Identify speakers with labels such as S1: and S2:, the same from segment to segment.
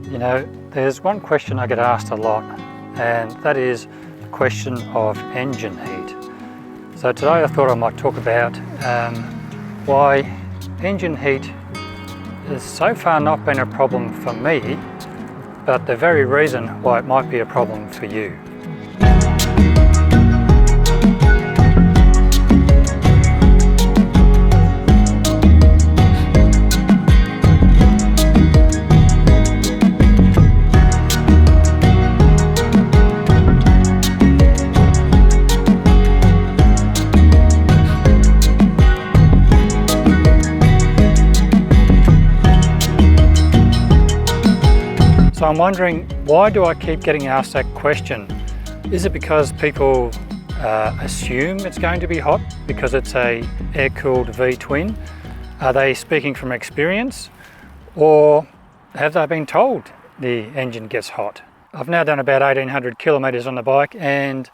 S1: You know, there's one question I get asked a lot, and that is the question of engine heat. So today I thought I might talk about why engine heat has so far not been a problem for me, but the very reason why it might be a problem for you. So I'm wondering, why do I keep getting asked that question? Is it because people assume it's going to be hot because it's a air-cooled V-twin? Are they speaking from experience? Or have they been told the engine gets hot? I've now done about 1,800 kilometres on the bike, and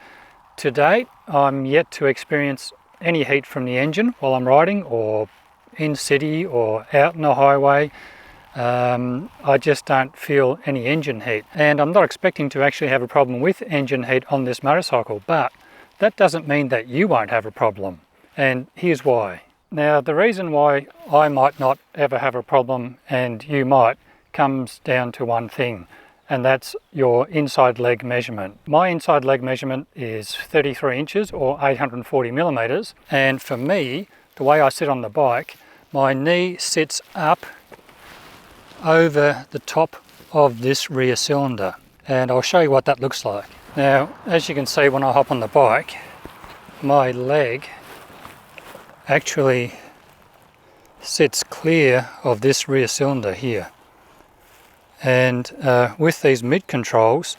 S1: to date I'm yet to experience any heat from the engine while I'm riding, or in city or out on the highway. I just don't feel any engine heat, and I'm not expecting to actually have a problem with engine heat on this motorcycle, but that doesn't mean that you won't have a problem, and here's why. Now, the reason why I might not ever have a problem and you might comes down to one thing, and that's your inside leg measurement. My inside leg measurement is 33 inches or 840 millimeters, and for me, the way I sit on the bike, my knee sits up over the top of this rear cylinder, and I'll show you what that looks like. Now, as you can see, when I hop on the bike, my leg actually sits clear of this rear cylinder here, and with these mid controls,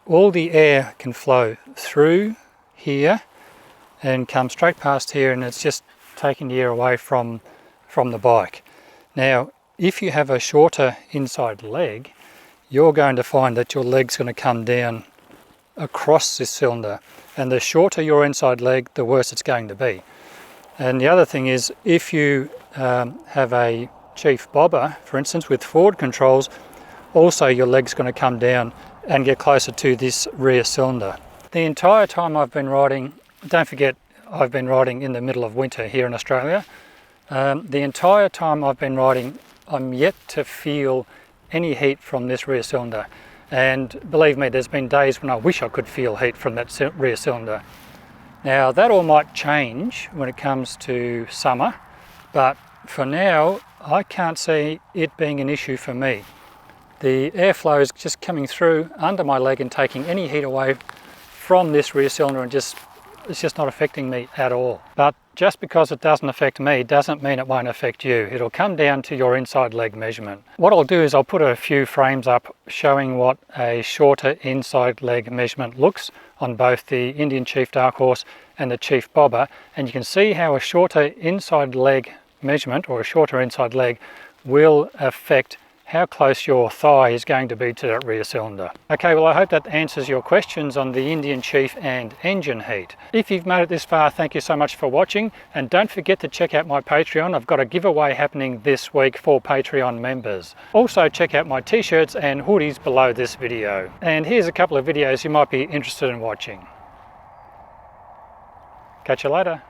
S1: all the air can flow through here and come straight past here, and it's just taking the air away from the bike. Now, if you have a shorter inside leg, you're going to find that your leg's going to come down across this cylinder, and the shorter your inside leg, the worse it's going to be. And the other thing is, if you have a chief bobber, for instance, with forward controls, also your leg's going to come down and get closer to this rear cylinder. The entire time I've been riding, don't forget I've been riding in the middle of winter here in Australia, the entire time I've been riding, I'm yet to feel any heat from this rear cylinder, and believe me, there's been days when I wish I could feel heat from that rear cylinder. Now, that all might change when it comes to summer, but for now I can't see it being an issue for me. The airflow is just coming through under my leg and taking any heat away from this rear cylinder, and it's just not affecting me at all. But just because it doesn't affect me doesn't mean it won't affect you. It'll come down to your inside leg measurement. What I'll do is I'll put a few frames up showing what a shorter inside leg measurement looks on both the Indian Chief Dark Horse and the Chief Bobber, and you can see how a shorter inside leg measurement, or a shorter inside leg, will affect how close your thigh is going to be to that rear cylinder. Okay, well, I hope that answers your questions on the Indian Chief and engine heat. If you've made it this far, thank you so much for watching, and don't forget to check out my Patreon. I've got a giveaway happening this week for Patreon members. Also, check out my t-shirts and hoodies below this video. And here's a couple of videos you might be interested in watching. Catch you later.